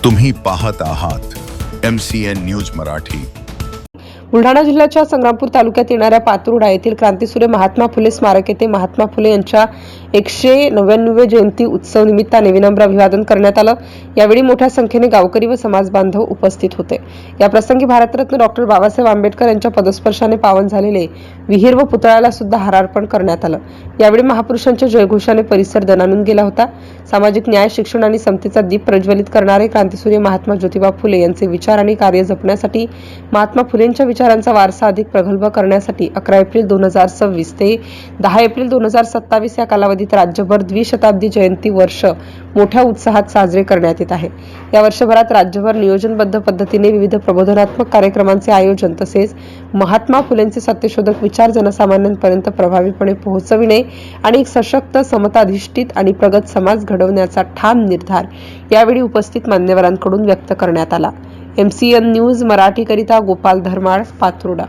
तुम्ही पाहत आहात MCN न्यूज मराठी। बुलढाणा जिल्ह्याच्या संग्रामपूर तालुक्यात येणाऱ्या पातुर्डा येथील क्रांतीसूर्य महात्मा फुले स्मारक येथे महात्मा फुले यांच्या 199वे जयंती उत्सव निमित्ताने विनम्र अभिवादन करण्यात आलं। यावेळी मोठ्या संख्येने गावकरी व समाज बांधव उपस्थित होते। या प्रसंगी भारतरत्न डॉक्टर बाबासाहेब आंबेडकर यांच्या पदस्पर्शाने पावन झालेले विहीर व पुतळ्याला सुद्धा हारार्पण करण्यात आलं। यावेळी महापुरुषांच्या जयघोषाने परिसर दणाणून गेला होता। सामाजिक न्याय, शिक्षण आणि समतेचा दीप प्रज्वलित करणारे क्रांतीसूर्य महात्मा ज्योतिबा फुले यांचे विचार आणि कार्य जपण्यासाठी महात्मा फुलेंच्या विचारांचा वारसा अधिक प्रगल्भ करण्यासाठी 11 एप्रिल 2026 ते 10 एप्रिल 2027 या कालावधीत राज्यभर द्विशताब्दी जयंती वर्ष मोठ्या उत्साहात साजरे करण्यात येत आहे। या वर्षभरात राज्यभर नियोजनबद्ध पद्धतीने विविध प्रबोधनात्मक कार्यक्रमांचे आयोजन तसेच महात्मा फुलेंचे सत्यशोधक विचार जनसामान्यांपर्यंत प्रभावीपणे पोहोचविणे आणि एक सशक्त, समताधिष्ठित आणि प्रगत समाज घडवण्याचा ठाम निर्धार यावेळी उपस्थित मान्यवरांकडून व्यक्त करण्यात आला। MCN न्यूज मराठी करिता गोपाल धर्माळ, पातुर्डा।